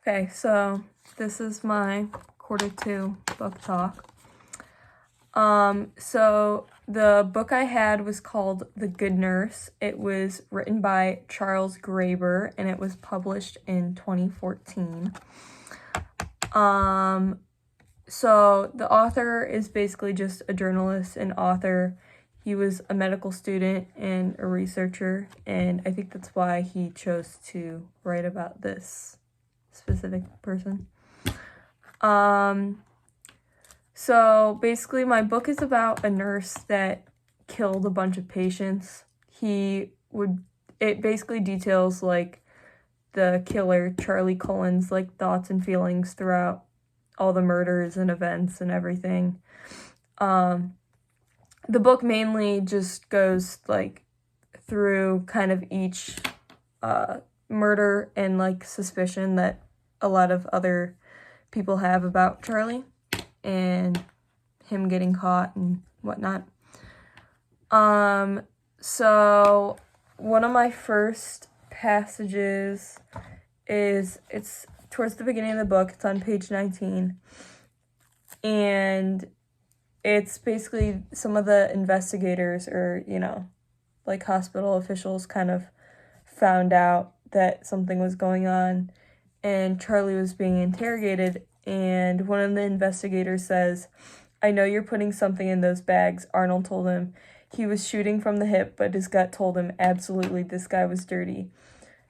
Okay, so this is my quarter two book talk. So the book I had was called The Good Nurse. It was written by Charles Graeber and it was published in 2014. So the author is basically just a journalist and author. He was a medical student and a researcher, and I think that's why he chose to write about this specific person. So basically my book is about a nurse that killed a bunch of patients. It basically details like the killer, Charlie Cullen's, like thoughts and feelings throughout all the murders and events and everything. The book mainly just goes like through kind of each murder and like suspicion that a lot of other people have about Charlie and him getting caught and whatnot. So one of my first passages it's towards the beginning of the book. It's on page 19. And it's basically some of the investigators or, like hospital officials kind of found out that something was going on and Charlie was being interrogated, and one of the investigators says, "I know you're putting something in those bags," Arnold told him. He was shooting from the hip, but his gut told him, "Absolutely, this guy was dirty."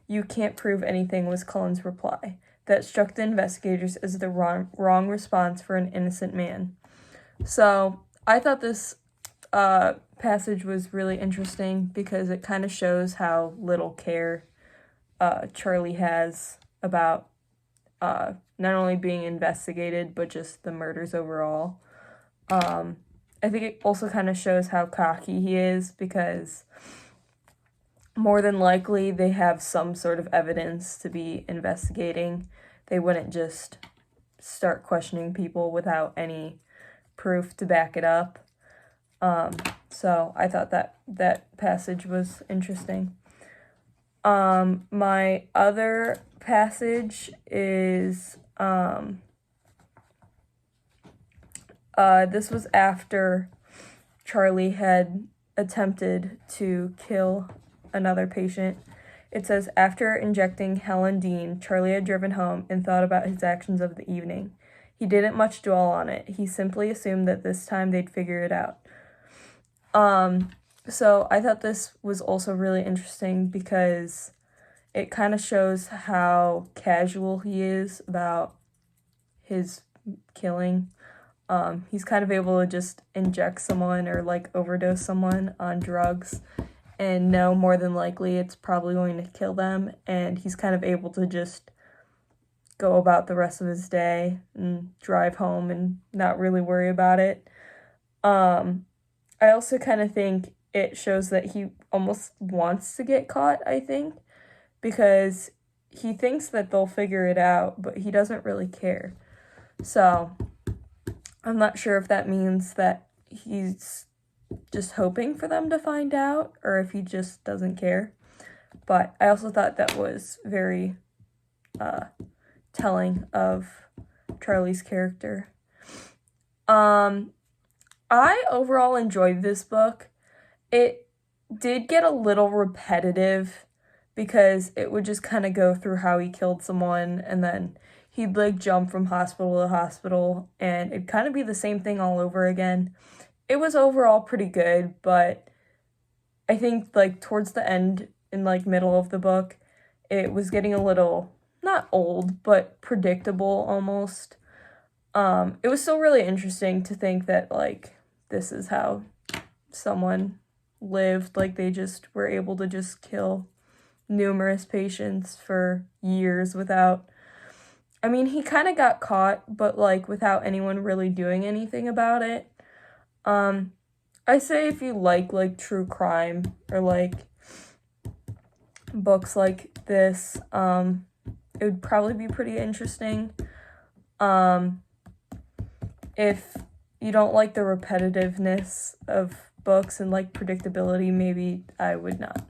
"You can't prove anything," was Cullen's reply. That struck the investigators as the wrong response for an innocent man. So I thought this passage was really interesting because it kind of shows how little care Charlie has about not only being investigated, but just the murders overall. I think it also kind of shows how cocky he is because more than likely they have some sort of evidence to be investigating. They wouldn't just start questioning people without any proof to back it up. So I thought that passage was interesting. My other passage is, this was after Charlie had attempted to kill another patient. It says, after injecting Helen Dean, Charlie had driven home and thought about his actions of the evening. He didn't much dwell on it. He simply assumed that this time they'd figure it out. So I thought this was also really interesting because it kind of shows how casual he is about his killing. He's kind of able to just inject someone or like overdose someone on drugs and know more than likely it's probably going to kill them, and he's kind of able to just go about the rest of his day and drive home and not really worry about it. I also kind of think it shows that he almost wants to get caught, I think, because he thinks that they'll figure it out, but he doesn't really care. So I'm not sure if that means that he's just hoping for them to find out or if he just doesn't care. But I also thought that was very telling of Charlie's character. I overall enjoyed this book. It did get a little repetitive because it would just kind of go through how he killed someone and then he'd like jump from hospital to hospital and it'd kind of be the same thing all over again. It was overall pretty good, but I think like towards the end in like middle of the book, it was getting a little, not old, but predictable almost. It was still really interesting to think that like this is how someone lived, like they just were able to just kill numerous patients for years without, I mean, he kind of got caught, but like without anyone really doing anything about it. I say if you like true crime or like books like this, it would probably be pretty interesting. If you don't like the repetitiveness of books and like predictability, maybe I would not.